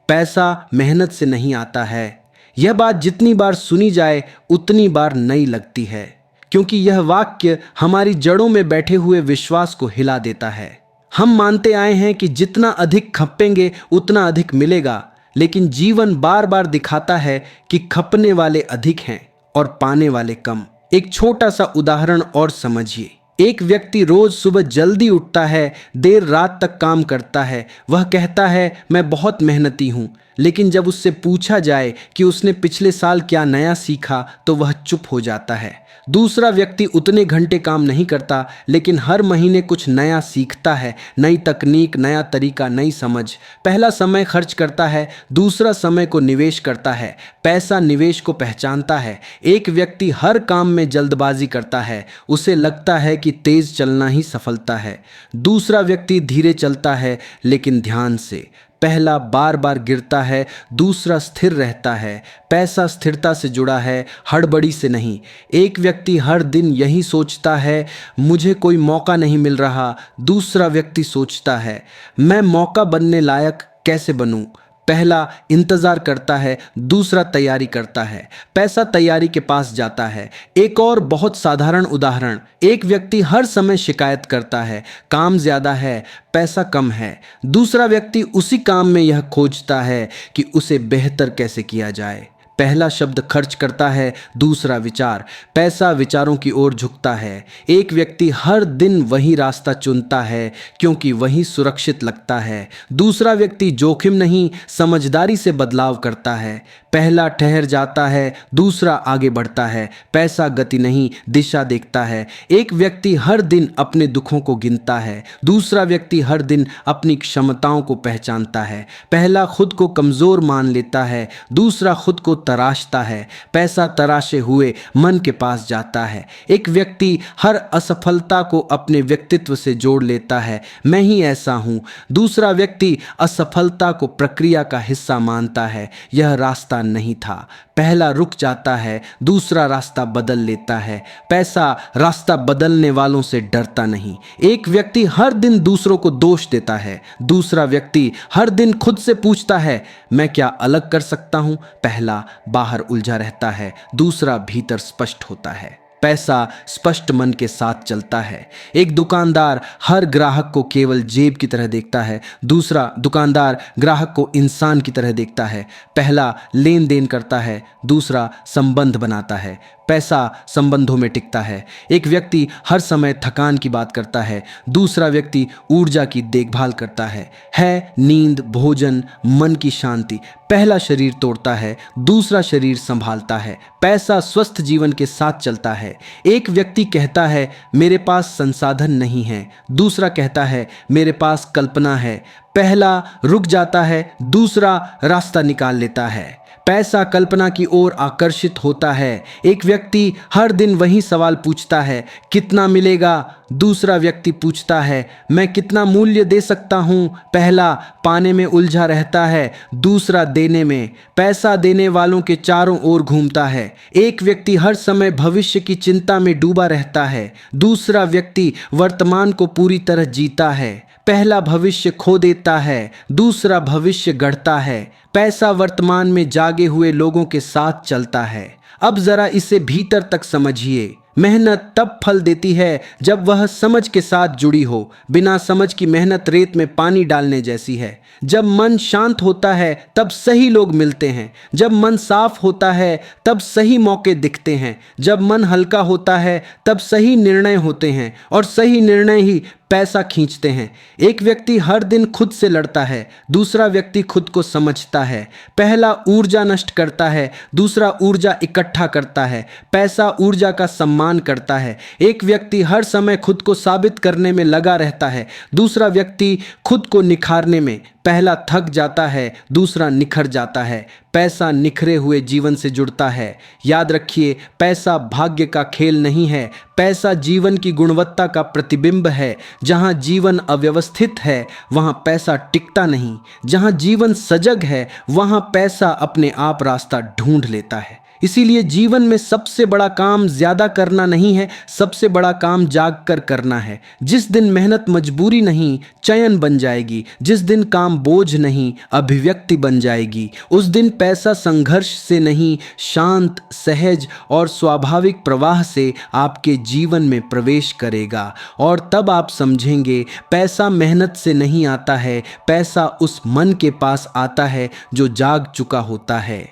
पैसा मेहनत से नहीं आता है। यह बात जितनी बार सुनी जाए उतनी बार नई लगती है, क्योंकि यह वाक्य हमारी जड़ों में बैठे हुए विश्वास को हिला देता है। हम मानते आए हैं कि जितना अधिक खपेंगे उतना अधिक मिलेगा, लेकिन जीवन बार बार दिखाता है कि खपने वाले अधिक हैं और पाने वाले कम। एक छोटा सा उदाहरण और समझिए। एक व्यक्ति रोज सुबह जल्दी उठता है, देर रात तक काम करता है। वह कहता है मैं बहुत मेहनती हूँ, लेकिन जब उससे पूछा जाए कि उसने पिछले साल क्या नया सीखा तो वह चुप हो जाता है। दूसरा व्यक्ति उतने घंटे काम नहीं करता, लेकिन हर महीने कुछ नया सीखता है, नई तकनीक, नया तरीका, नई समझ। पहला समय खर्च करता है, दूसरा समय को निवेश करता है। पैसा निवेश को पहचानता है। एक व्यक्ति हर काम में जल्दबाजी करता है, उसे लगता है कि तेज चलना ही सफलता है। दूसरा व्यक्ति धीरे चलता है लेकिन ध्यान से। पहला बार बार गिरता है, दूसरा स्थिर रहता है। पैसा स्थिरता से जुड़ा है, हड़बड़ी से नहीं। एक व्यक्ति हर दिन यही सोचता है, मुझे कोई मौका नहीं मिल रहा। दूसरा व्यक्ति सोचता है, मैं मौका बनने लायक कैसे बनूं। पहला इंतजार करता है, दूसरा तैयारी करता है। पैसा तैयारी के पास जाता है। एक और बहुत साधारण उदाहरण, एक व्यक्ति हर समय शिकायत करता है, काम ज्यादा है, पैसा कम है। दूसरा व्यक्ति उसी काम में यह खोजता है कि उसे बेहतर कैसे किया जाए। पहला शब्द खर्च करता है, दूसरा विचार। पैसा विचारों की ओर झुकता है। एक व्यक्ति हर दिन वही रास्ता चुनता है क्योंकि वही सुरक्षित लगता है। दूसरा व्यक्ति जोखिम नहीं, समझदारी से बदलाव करता है। पहला ठहर जाता है, दूसरा आगे बढ़ता है। पैसा गति नहीं, दिशा देखता है। एक व्यक्ति हर दिन अपने दुखों को गिनता है, दूसरा व्यक्ति हर दिन अपनी क्षमताओं को पहचानता है। पहला खुद को कमजोर मान लेता है, दूसरा खुद को तराशता है। पैसा तराशे हुए मन के पास जाता है। एक व्यक्ति हर असफलता को अपने व्यक्तित्व से जोड़ लेता है, मैं ही ऐसा हूं। दूसरा व्यक्ति असफलता को प्रक्रिया का हिस्सा मानता है, यह रास्ता नहीं था। पहला रुक जाता है, दूसरा रास्ता बदल लेता है। पैसा रास्ता बदलने वालों से डरता नहीं। एक व्यक्ति हर दिन दूसरों को दोष देता है, दूसरा व्यक्ति हर दिन खुद से पूछता है, मैं क्या अलग कर सकता हूं। पहला बाहर उलझा रहता है, दूसरा भीतर स्पष्ट होता है। पैसा स्पष्ट मन के साथ चलता है। एक दुकानदार हर ग्राहक को केवल जेब की तरह देखता है, दूसरा दुकानदार ग्राहक को इंसान की तरह देखता है। पहला लेन देन करता है, दूसरा संबंध बनाता है। पैसा संबंधों में टिकता है। एक व्यक्ति हर समय थकान की बात करता है, दूसरा व्यक्ति ऊर्जा की देखभाल करता है नींद, भोजन, मन की शांति। पहला शरीर तोड़ता है, दूसरा शरीर संभालता है। पैसा स्वस्थ जीवन के साथ चलता है। एक व्यक्ति कहता है, मेरे पास संसाधन नहीं है, दूसरा कहता है, मेरे पास कल्पना है। पहला रुक जाता है, दूसरा रास्ता निकाल लेता है। पैसा कल्पना की ओर आकर्षित होता है। एक व्यक्ति हर दिन वही सवाल पूछता है, कितना मिलेगा। दूसरा व्यक्ति पूछता है, मैं कितना मूल्य दे सकता हूँ। पहला पाने में उलझा रहता है, दूसरा देने में। पैसा देने वालों के चारों ओर घूमता है। एक व्यक्ति हर समय भविष्य की चिंता में डूबा रहता है, दूसरा व्यक्ति वर्तमान को पूरी तरह जीता है। पहला भविष्य खो देता है, दूसरा भविष्य गढ़ता है। पैसा वर्तमान में जागे हुए लोगों के साथ चलता है। अब जरा इसे भीतर तक समझिए। मेहनत तब फल देती है जब वह समझ के साथ जुड़ी हो। बिना समझ की मेहनत रेत में पानी डालने जैसी है। जब मन शांत होता है तब सही लोग मिलते हैं। जब मन साफ होता है तब सही मौके दिखते हैं। जब मन हल्का होता है तब सही निर्णय होते हैं और सही निर्णय ही पैसा खींचते हैं। एक व्यक्ति हर दिन खुद से लड़ता है, दूसरा व्यक्ति खुद को समझता है। पहला ऊर्जा नष्ट करता है, दूसरा ऊर्जा इकट्ठा करता है। पैसा ऊर्जा का सम्मान करता है। एक व्यक्ति हर समय खुद को साबित करने में लगा रहता है, दूसरा व्यक्ति खुद को निखारने में। पहला थक जाता है, दूसरा निखर जाता है। पैसा निखरे हुए जीवन से जुड़ता है। याद रखिए, पैसा भाग्य का खेल नहीं है, पैसा जीवन की गुणवत्ता का प्रतिबिंब है। जहां जीवन अव्यवस्थित है वहां पैसा टिकता नहीं। जहां जीवन सजग है वहां पैसा अपने आप रास्ता ढूंढ लेता है। इसीलिए जीवन में सबसे बड़ा काम ज्यादा करना नहीं है, सबसे बड़ा काम जाग कर करना है। जिस दिन मेहनत मजबूरी नहीं, चयन बन जाएगी। जिस दिन काम बोझ नहीं, अभिव्यक्ति बन जाएगी। उस दिन पैसा संघर्ष से नहीं, शांत, सहज और स्वाभाविक प्रवाह से आपके जीवन में प्रवेश करेगा। और तब आप समझेंगे, पैसा मेहनत से नहीं आता है, पैसा उस मन के पास आता है जो जाग चुका होता है।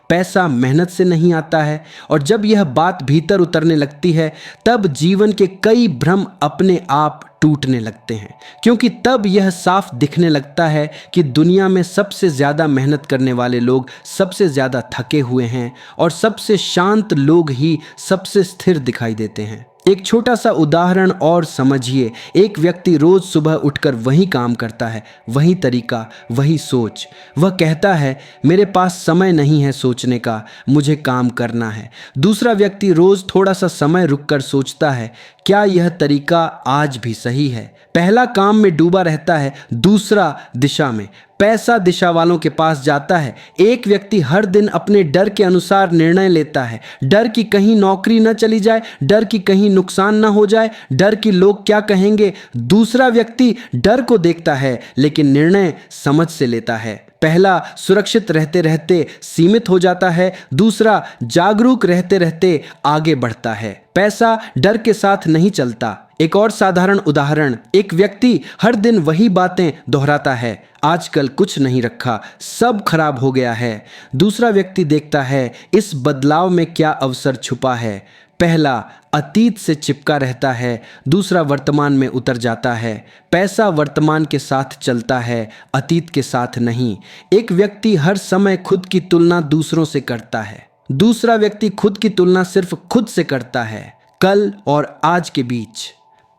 पैसा मेहनत से नहीं आता है। और जब यह बात भीतर उतरने लगती है तब जीवन के कई भ्रम अपने आप टूटने लगते हैं, क्योंकि तब यह साफ दिखने लगता है कि दुनिया में सबसे ज़्यादा मेहनत करने वाले लोग सबसे ज़्यादा थके हुए हैं और सबसे शांत लोग ही सबसे स्थिर दिखाई देते हैं। एक छोटा सा उदाहरण और समझिए। एक व्यक्ति रोज सुबह उठकर वही काम करता है, वही तरीका, वही सोच। वह कहता है, मेरे पास समय नहीं है सोचने का, मुझे काम करना है। दूसरा व्यक्ति रोज थोड़ा सा समय रुककर सोचता है, क्या यह तरीका आज भी सही है? पहला काम में डूबा रहता है, दूसरा दिशा में। पैसा दिशा वालों के पास जाता है। एक व्यक्ति हर दिन अपने डर के अनुसार निर्णय लेता है। डर कि कहीं नौकरी न चली जाए, डर कि कहीं नुकसान न हो जाए, डर कि लोग क्या कहेंगे। दूसरा व्यक्ति डर को देखता है लेकिन निर्णय समझ से लेता है। पहला सुरक्षित रहते रहते सीमित हो जाता है, दूसरा जागरूक रहते रहते आगे बढ़ता है। पैसा डर के साथ नहीं चलता। एक और साधारण उदाहरण, एक व्यक्ति हर दिन वही बातें दोहराता है, आजकल कुछ नहीं रखा, सब खराब हो गया है। दूसरा व्यक्ति देखता है इस बदलाव में क्या अवसर छुपा है। पहला अतीत से चिपका रहता है, दूसरा वर्तमान में उतर जाता है। पैसा वर्तमान के साथ चलता है, अतीत के साथ नहीं। एक व्यक्ति हर समय खुद की तुलना दूसरों से करता है, दूसरा व्यक्ति खुद की तुलना सिर्फ खुद से करता है, कल और आज के बीच।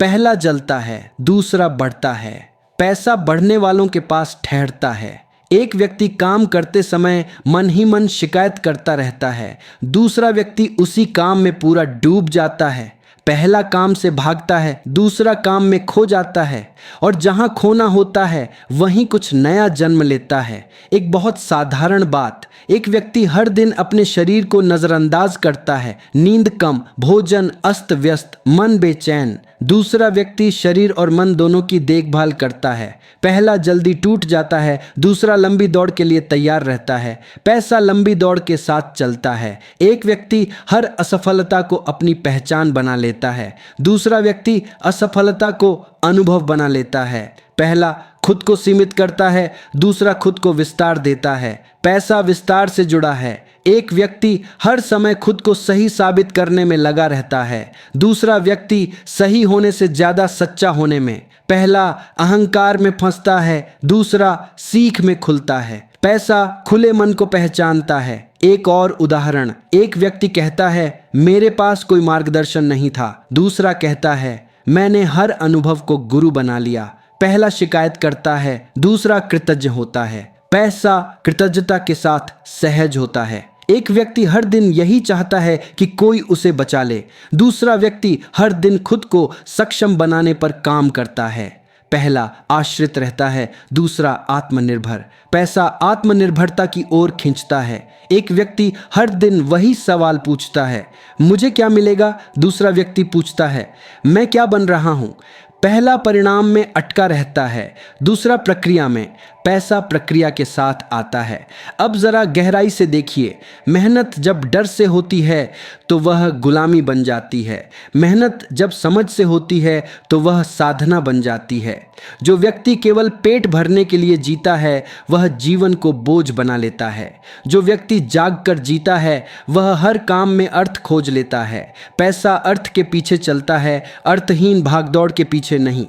पहला जलता है, दूसरा बढ़ता है। पैसा बढ़ने वालों के पास ठहरता है। एक व्यक्ति काम करते समय मन ही मन शिकायत करता रहता है, दूसरा व्यक्ति उसी काम में पूरा डूब जाता है। पहला काम से भागता है, दूसरा काम में खो जाता है, और जहां खोना होता है वहीं कुछ नया जन्म लेता है। एक बहुत साधारण बात, एक व्यक्ति हर दिन अपने शरीर को नज़रअंदाज करता है, नींद कम, भोजन अस्त व्यस्त, मन बेचैन। दूसरा व्यक्ति शरीर और मन दोनों की देखभाल करता है। पहला जल्दी टूट जाता है, दूसरा लंबी दौड़ के लिए तैयार रहता है। पैसा लंबी दौड़ के साथ चलता है। एक व्यक्ति हर असफलता को अपनी पहचान बना लेता है, दूसरा व्यक्ति असफलता को अनुभव बना लेता है। पहला खुद को सीमित करता है, दूसरा खुद को विस्तार देता है। पैसा विस्तार से जुड़ा है। एक व्यक्ति हर समय खुद को सही साबित करने में लगा रहता है, दूसरा व्यक्ति सही होने से ज्यादा सच्चा होने में। पहला अहंकार में फंसता है, दूसरा सीख में खुलता है। पैसा खुले मन को पहचानता है। एक और उदाहरण, एक व्यक्ति कहता है मेरे पास कोई मार्गदर्शन नहीं था, दूसरा कहता है मैंने हर अनुभव को गुरु बना लिया। पहला शिकायत करता है, दूसरा कृतज्ञ होता है। पैसा कृतज्ञता के साथ सहज होता है। एक व्यक्ति हर दिन यही चाहता है कि कोई उसे बचा ले, दूसरा व्यक्ति हर दिन खुद को सक्षम बनाने पर काम करता है। पहला आश्रित रहता है, दूसरा आत्मनिर्भर। पैसा आत्मनिर्भरता की ओर खींचता है। एक व्यक्ति हर दिन वही सवाल पूछता है, मुझे क्या मिलेगा? दूसरा व्यक्ति पूछता है, मैं क्या बन रहा हूँ? पहला परिणाम में अटका रहता है, दूसरा प्रक्रिया में। पैसा प्रक्रिया के साथ आता है। अब जरा गहराई से देखिए, मेहनत जब डर से होती है तो वह गुलामी बन जाती है, मेहनत जब समझ से होती है तो वह साधना बन जाती है। जो व्यक्ति केवल पेट भरने के लिए जीता है वह जीवन को बोझ बना लेता है। जो व्यक्ति जाग कर जीता है वह हर काम में अर्थ खोज लेता है। पैसा अर्थ के पीछे चलता है, अर्थहीन भागदौड़ के पीछे नहीं।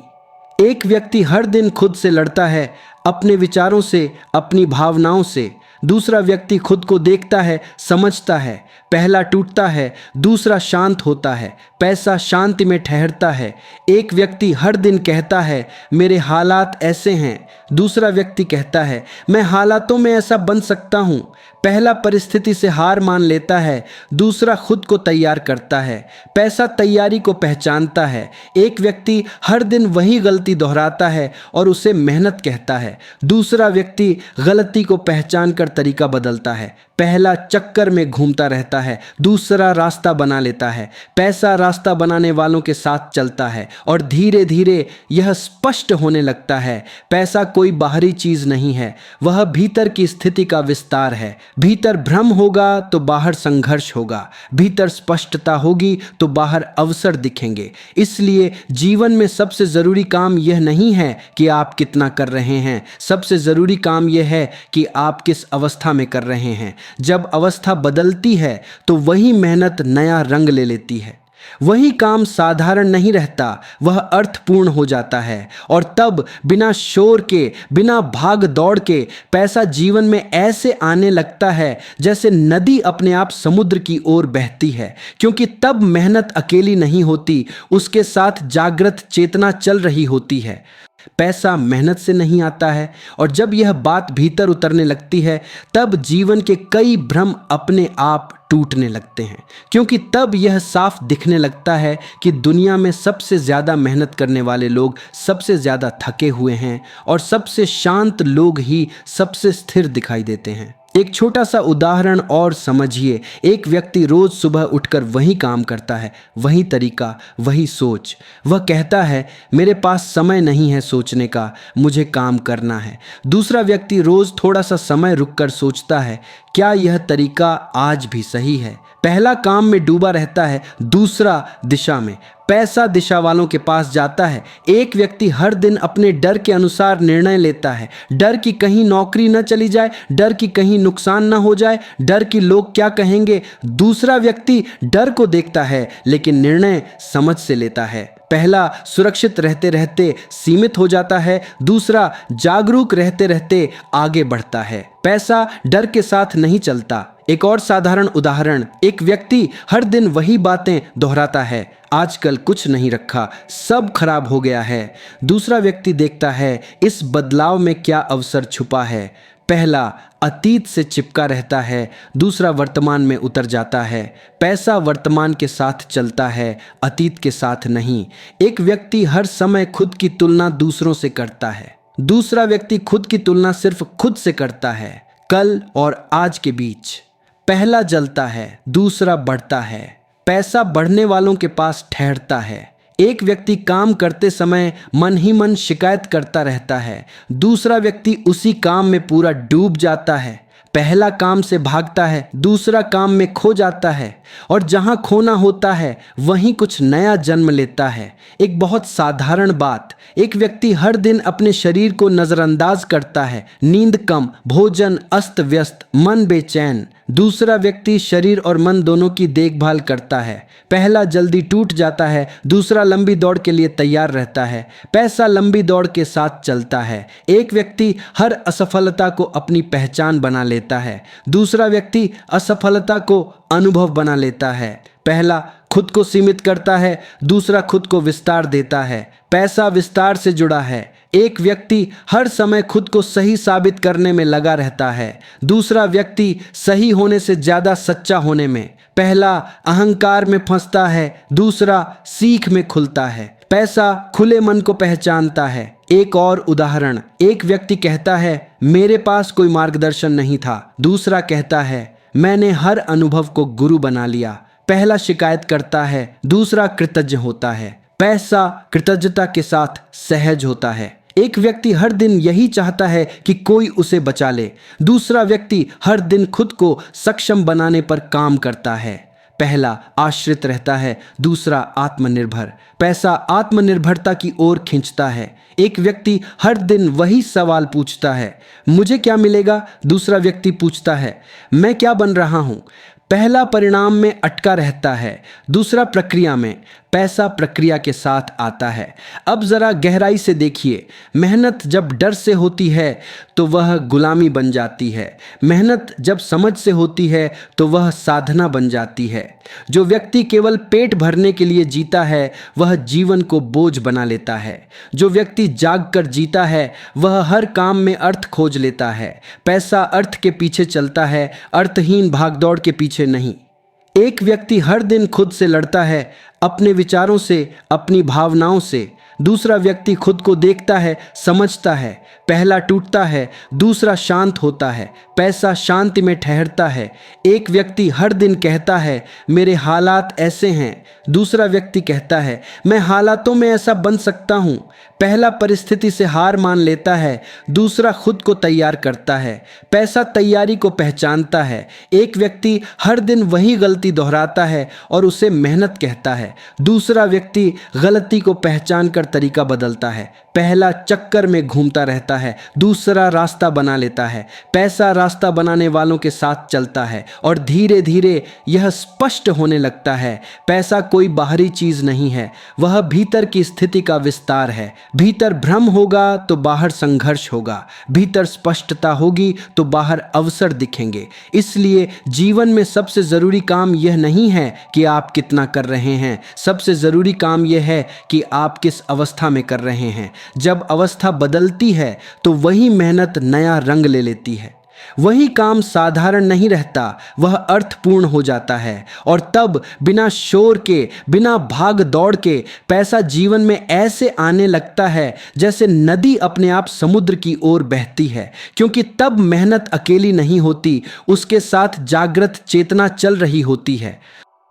एक व्यक्ति हर दिन खुद से लड़ता है, अपने विचारों से, अपनी भावनाओं से। दूसरा व्यक्ति खुद को देखता है, समझता है। पहला टूटता है, दूसरा शांत होता है। पैसा शांति में ठहरता है। एक व्यक्ति हर दिन कहता है मेरे हालात ऐसे हैं, दूसरा व्यक्ति कहता है मैं हालातों में ऐसा बन सकता हूँ। पहला परिस्थिति से हार मान लेता है, दूसरा खुद को तैयार करता है। पैसा तैयारी को पहचानता है। एक व्यक्ति हर दिन वही गलती दोहराता है और उसे मेहनत कहता है, दूसरा व्यक्ति गलती को पहचान कर तरीका बदलता है। पहला चक्कर में घूमता रहता है, दूसरा रास्ता बना लेता है। पैसा रास्ता बनाने वालों के साथ चलता है और धीरे धीरे यह स्पष्ट होने लगता है। पैसा कोई बाहरी चीज नहीं है, वह भीतर की स्थिति का विस्तार है। भीतर भ्रम होगा तो बाहर संघर्ष होगा, भीतर स्पष्टता होगी तो बाहर अवसर दिखेंगे। इसलिए जीवन में सबसे जरूरी काम यह नहीं है कि आप कितना कर रहे हैं, सबसे जरूरी काम यह है कि आप किस अवस्था में कर रहे हैं। जब अवस्था बदलती है तो वही मेहनत नया रंग ले लेती है। वही काम साधारण नहीं रहता, वह अर्थपूर्ण हो जाता है। और तब बिना शोर के, बिना भाग दौड़ के पैसा जीवन में ऐसे आने लगता है जैसे नदी अपने आप समुद्र की ओर बहती है। क्योंकि तब मेहनत अकेली नहीं होती, उसके साथ जागृत चेतना चल रही होती है। पैसा मेहनत से नहीं आता है। और जब यह बात भीतर उतरने लगती है तब जीवन के कई भ्रम अपने आप टूटने लगते हैं, क्योंकि तब यह साफ दिखने लगता है कि दुनिया में सबसे ज़्यादा मेहनत करने वाले लोग सबसे ज़्यादा थके हुए हैं और सबसे शांत लोग ही सबसे स्थिर दिखाई देते हैं। एक छोटा सा उदाहरण और समझिए। एक व्यक्ति रोज सुबह उठकर वही काम करता है, वही तरीका, वही सोच। वह कहता है मेरे पास समय नहीं है सोचने का, मुझे काम करना है। दूसरा व्यक्ति रोज थोड़ा सा समय रुककर सोचता है क्या यह तरीका आज भी सही है। पहला काम में डूबा रहता है, दूसरा दिशा में। पैसा दिशा वालों के पास जाता है। एक व्यक्ति हर दिन अपने डर के अनुसार निर्णय लेता है, डर कि कहीं नौकरी न चली जाए, डर कि कहीं नुकसान न हो जाए, डर कि लोग क्या कहेंगे। दूसरा व्यक्ति डर को देखता है लेकिन निर्णय समझ से लेता है। पहला सुरक्षित रहते रहते सीमित हो जाता है, दूसरा जागरूक रहते रहते आगे बढ़ता है। पैसा डर के साथ नहीं चलता। एक और साधारण उदाहरण, एक व्यक्ति हर दिन वही बातें दोहराता है, आजकल कुछ नहीं रखा, सब खराब हो गया है। दूसरा व्यक्ति देखता है इस बदलाव में क्या अवसर छुपा है। पहला अतीत से चिपका रहता है, दूसरा वर्तमान में उतर जाता है। पैसा वर्तमान के साथ चलता है, अतीत के साथ नहीं। एक व्यक्ति हर समय खुद की तुलना दूसरों से करता है, दूसरा व्यक्ति खुद की तुलना सिर्फ खुद से करता है, कल और आज के बीच। पहला जलता है, दूसरा बढ़ता है। पैसा बढ़ने वालों के पास ठहरता है। एक व्यक्ति काम करते समय मन ही मन शिकायत करता रहता है, दूसरा व्यक्ति उसी काम में पूरा डूब जाता है। पहला काम से भागता है, दूसरा काम में खो जाता है, और जहां खोना होता है वहीं कुछ नया जन्म लेता है। एक बहुत साधारण बात, एक व्यक्ति हर दिन अपने शरीर को नज़रअंदाज करता है, नींद कम, भोजन अस्त व्यस्त, मन बेचैन। दूसरा व्यक्ति शरीर और मन दोनों की देखभाल करता है। पहला जल्दी टूट जाता है, दूसरा लंबी दौड़ के लिए तैयार रहता है। पैसा लंबी दौड़ के साथ चलता है। एक व्यक्ति हर असफलता को अपनी पहचान बना लेता है, दूसरा व्यक्ति असफलता को अनुभव बना लेता है। पहला खुद को सीमित करता है, दूसरा खुद को विस्तार देता है। पैसा विस्तार से जुड़ा है। एक व्यक्ति हर समय खुद को सही साबित करने में लगा रहता है, दूसरा व्यक्ति सही होने से ज़्यादा सच्चा होने में। पहला अहंकार में फंसता है, दूसरा सीख में खुलता है। पैसा खुले मन को पहचानता है। एक और उदाहरण, एक व्यक्ति कहता है मेरे पास कोई मार्गदर्शन नहीं था, दूसरा कहता है मैंने हर अनुभव को गुरु बना लिया। पहला शिकायत करता है, दूसरा कृतज्ञ होता है। पैसा कृतज्ञता के साथ सहज होता है। एक व्यक्ति हर दिन यही चाहता है कि कोई उसे बचा ले, दूसरा व्यक्ति हर दिन खुद को सक्षम बनाने पर काम करता है। पहला आश्रित रहता है, दूसरा आत्मनिर्भर। पैसा आत्मनिर्भरता की ओर खींचता है। एक व्यक्ति हर दिन वही सवाल पूछता है, मुझे क्या मिलेगा? दूसरा व्यक्ति पूछता है, मैं क्या बन रहा हूँ? पहला परिणाम में अटका रहता है, दूसरा प्रक्रिया में। पैसा प्रक्रिया के साथ आता है। अब ज़रा गहराई से देखिए, मेहनत जब डर से होती है तो वह गुलामी बन जाती है, मेहनत जब समझ से होती है तो वह साधना बन जाती है। जो व्यक्ति केवल पेट भरने के लिए जीता है वह जीवन को बोझ बना लेता है। जो व्यक्ति जाग कर जीता है वह हर काम में अर्थ खोज लेता है। पैसा अर्थ के पीछे चलता है, अर्थहीन भागदौड़ के पीछे नहीं। एक व्यक्ति हर दिन खुद से लड़ता है, अपने विचारों से, अपनी भावनाओं से। दूसरा व्यक्ति खुद को देखता है, समझता है। पहला टूटता है, दूसरा शांत होता है। पैसा शांति में ठहरता है। एक व्यक्ति हर दिन कहता है मेरे हालात ऐसे हैं, दूसरा व्यक्ति कहता है मैं हालातों में ऐसा बन सकता हूँ। पहला परिस्थिति से हार मान लेता है, दूसरा खुद को तैयार करता है। पैसा तैयारी को पहचानता है। एक व्यक्ति हर दिन वही गलती दोहराता है और उसे मेहनत कहता है, दूसरा व्यक्ति गलती को पहचान कर तरीका बदलता है। पहला चक्कर में घूमता रहता है, दूसरा रास्ता बना लेता है। पैसा रास्ता बनाने वालों के साथ चलता है और धीरे धीरे यह स्पष्ट होने लगता है। पैसा कोई बाहरी चीज नहीं है, वह भीतर की स्थिति का विस्तार है। भीतर भ्रम होगा तो बाहर संघर्ष होगा, भीतर स्पष्टता होगी तो बाहर अवसर दिखेंगे। इसलिए जीवन में सबसे जरूरी काम यह नहीं है कि आप कितना कर रहे हैं, सबसे जरूरी काम यह है कि आप किस अवस्था में कर रहे हैं। जब अवस्था बदलती है तो वही मेहनत नया रंग ले लेती है। वही काम साधारण नहीं रहता, वह अर्थपूर्ण हो जाता है। और तब बिना शोर के, बिना भाग दौड़ के पैसा जीवन में ऐसे आने लगता है जैसे नदी अपने आप समुद्र की ओर बहती है। क्योंकि तब मेहनत अकेली नहीं होती, उसके साथ जागृत चेतना चल रही होती है।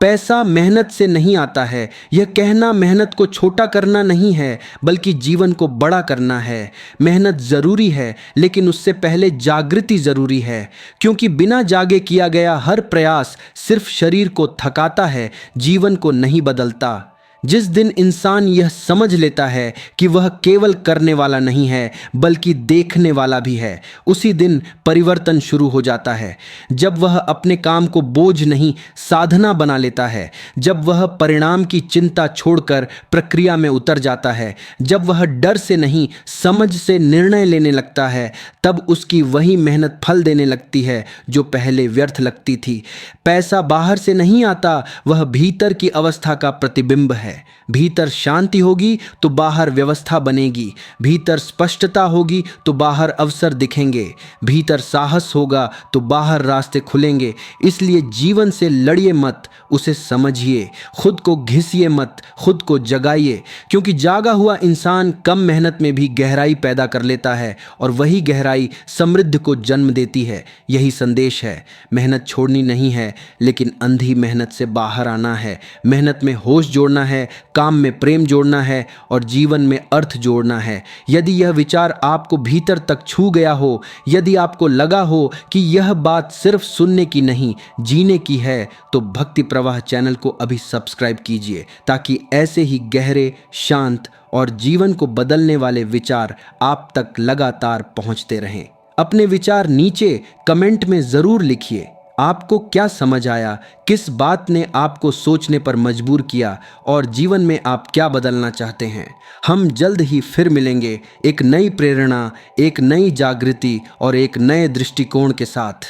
पैसा मेहनत से नहीं आता है, यह कहना मेहनत को छोटा करना नहीं है, बल्कि जीवन को बड़ा करना है। मेहनत ज़रूरी है, लेकिन उससे पहले जागृति ज़रूरी है। क्योंकि बिना जागे किया गया हर प्रयास सिर्फ शरीर को थकाता है, जीवन को नहीं बदलता। जिस दिन इंसान यह समझ लेता है कि वह केवल करने वाला नहीं है, बल्कि देखने वाला भी है, उसी दिन परिवर्तन शुरू हो जाता है। जब वह अपने काम को बोझ नहीं, साधना बना लेता है, जब वह परिणाम की चिंता छोड़कर प्रक्रिया में उतर जाता है, जब वह डर से नहीं, समझ से निर्णय लेने लगता है, तब उसकी वही मेहनत फल देने लगती है जो पहले व्यर्थ लगती थी। पैसा बाहर से नहीं आता, वह भीतर की अवस्था का प्रतिबिंब है। भीतर शांति होगी तो बाहर व्यवस्था बनेगी, भीतर स्पष्टता होगी तो बाहर अवसर दिखेंगे, भीतर साहस होगा तो बाहर रास्ते खुलेंगे। इसलिए जीवन से लड़िए मत, उसे समझिए। खुद को घिसिए मत, खुद को जगाइए। क्योंकि जागा हुआ इंसान कम मेहनत में भी गहराई पैदा कर लेता है, और वही गहराई समृद्धि को जन्म देती है। यही संदेश है। मेहनत छोड़नी नहीं है, लेकिन अंधी मेहनत से बाहर आना है। मेहनत में होश जोड़ना है, काम में प्रेम जोड़ना है, और जीवन में अर्थ जोड़ना है। यदि यह विचार आपको भीतर तक छू गया हो, यदि आपको लगा हो कि यह बात सिर्फ सुनने की नहीं, जीने की है, तो भक्ति प्रवाह चैनल को अभी सब्सक्राइब कीजिए, ताकि ऐसे ही गहरे, शांत और जीवन को बदलने वाले विचार आप तक लगातार पहुंचते रहें। अपने विचार नीचे कमेंट में ज़रूर लिखिए। आपको क्या समझ आया, किस बात ने आपको सोचने पर मजबूर किया, और जीवन में आप क्या बदलना चाहते हैं। हम जल्द ही फिर मिलेंगे, एक नई प्रेरणा, एक नई जागृति और एक नए दृष्टिकोण के साथ।